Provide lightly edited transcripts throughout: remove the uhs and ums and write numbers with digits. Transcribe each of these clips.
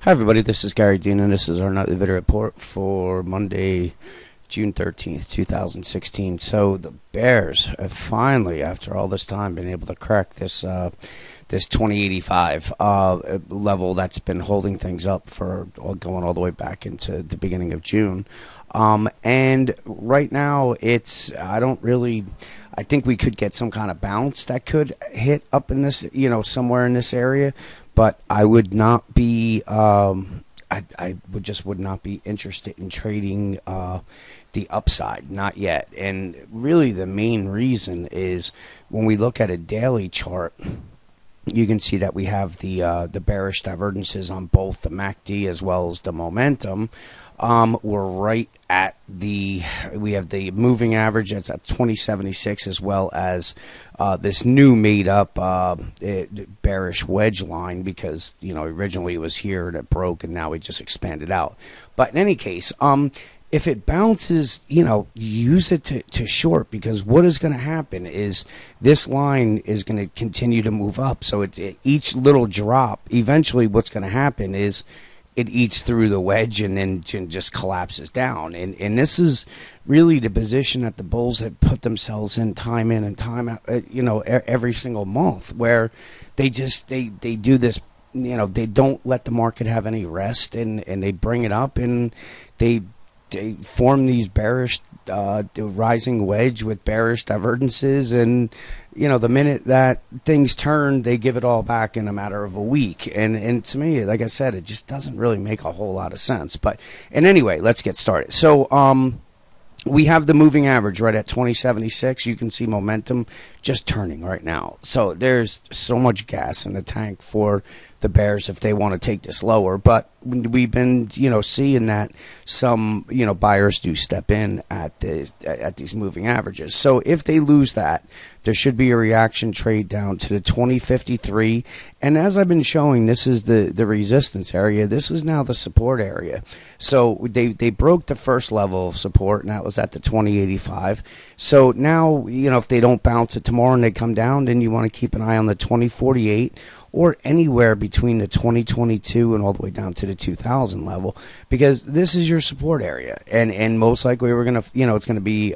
Hi everybody, this is Gary Dean and this is our nightly video report for Monday, June 13th, 2016. So the Bears have finally, after all this time, been able to crack this 2085 level that's been holding things up for going all the way back into the beginning of June. And right now I think we could get some kind of bounce that could hit up in this, somewhere in this area. But I would not be, I would not be interested in trading the upside, not yet. And really, the main reason is when we look at a daily chart, you can see that we have the bearish divergences on both the MACD as well as the momentum. We're right at we have the moving average that's at 2076, as well as this new made up bearish wedge line, because originally it was here and it broke and now we just expanded out. But in any case, if it bounces, use it to short, because what is going to happen is this line is going to continue to move up. So each little drop, eventually what's going to happen is it eats through the wedge and then just collapses down. And this is really the position that the Bulls have put themselves in and time out, every single month, where they do this, they don't let the market have any rest, and they bring it up and they form these bearish rising wedge with bearish divergences, and the minute that things turn, they give it all back in a matter of a week. And to me, like I said, it just doesn't really make a whole lot of sense. But and anyway, let's get started. So we have the moving average right at 2076. You can see momentum just turning right now. So there's so much gas in the tank for the Bears if they want to take this lower. But we've been, seeing that some, buyers do step in at these moving averages. So if they lose that, there should be a reaction trade down to the 2053. And as I've been showing, this is the resistance area. This is now the support area. So they broke the first level of support, and that was at the 2085. So now, if they don't bounce it tomorrow and they come down, then you want to keep an eye on the 2048 or anywhere between the 2022 and all the way down to the 2000 level, because this is your support area. And most likely we're going to, it's going to be,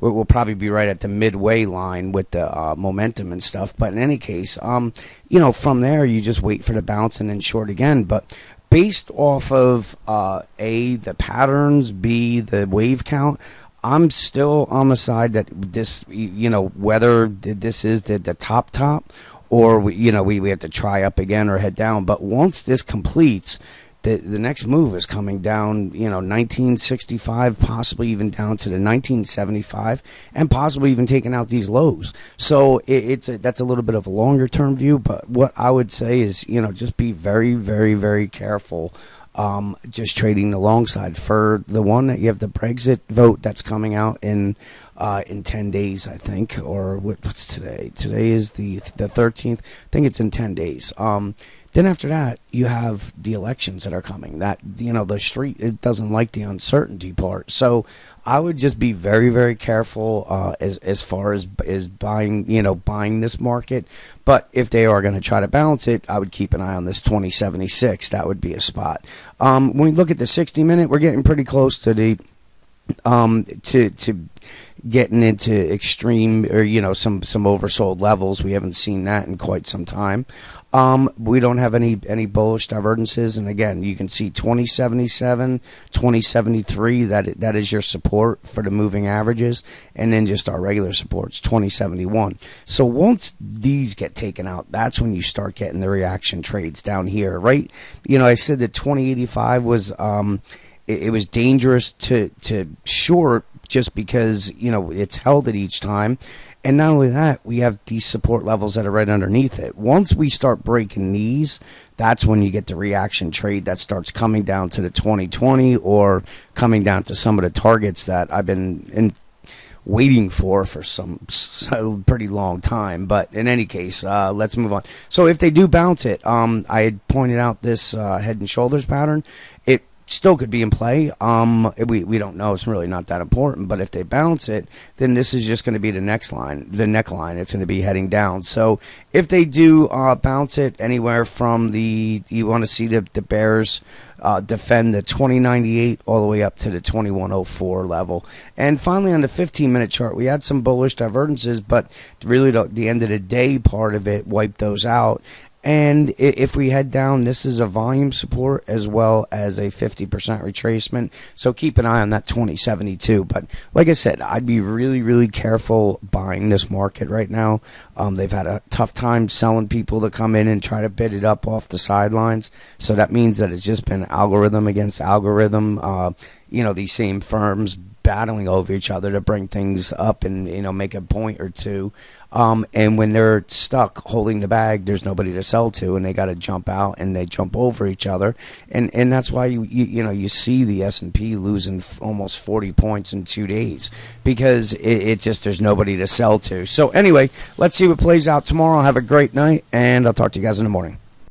we'll probably be right at the midway line with the momentum and stuff. But in any case, from there, you just wait for the bounce and then short again. But based off of A, the patterns, B, the wave count, I'm still on the side that this, whether this is the top, or we have to try up again or head down. But once this completes, the next move is coming down, 1965, possibly even down to the 1975, and possibly even taking out these lows. So that's a little bit of a longer term view. But what I would say is, just be very, very, very careful. Just trading the long side. For the one that you have the Brexit vote that's coming out in 10 days, I think, or what's today? Today is the 13th. I think it's in 10 days. Then after that, you have the elections that are coming. That, the street, it doesn't like the uncertainty part. So I would just be very, very careful as far as buying this market. But if they are going to try to balance it, I would keep an eye on this 2076. That would be a spot. When we look at the 60-minute, we're getting pretty close to the to getting into extreme, or some oversold levels. We haven't seen that in quite some time. We don't have any bullish divergences, and again, you can see 2077, 2073. That is your support for the moving averages, and then just our regular supports, 2071. So once these get taken out, that's when you start getting the reaction trades down here, right? I said that 2085 was it was dangerous to short, just because it's held it each time. And not only that, we have these support levels that are right underneath it. Once we start breaking these, that's when you get the reaction trade that starts coming down to the 2020, or coming down to some of the targets that I've been waiting for some pretty long time. But in any case, let's move on. So if they do bounce it, I had pointed out this head and shoulders pattern. It still could be in play. We don't know. It's really not that important. But if they bounce it, then this is just going to be the next line, the neckline. It's going to be heading down. So if they do bounce it anywhere from you want to see the Bears defend the 2098 all the way up to the 2104 level. And finally, on the 15-minute chart, we had some bullish divergences, but really the end of the day part of it wiped those out. And if we head down, this is a volume support as well as a 50% retracement. So keep an eye on that 2072. But like I said, I'd be really, really careful buying this market right now. They've had a tough time selling people to come in and try to bid it up off the sidelines. So that means that it's just been algorithm against algorithm. These same firms battling over each other to bring things up and make a point or two. And when they're stuck holding the bag, there's nobody to sell to, and they got to jump out and they jump over each other, and that's why you see the S&P losing almost 40 points in 2 days because it just there's nobody to sell to. So anyway, let's see what plays out tomorrow. Have a great night, and I'll talk to you guys in the morning.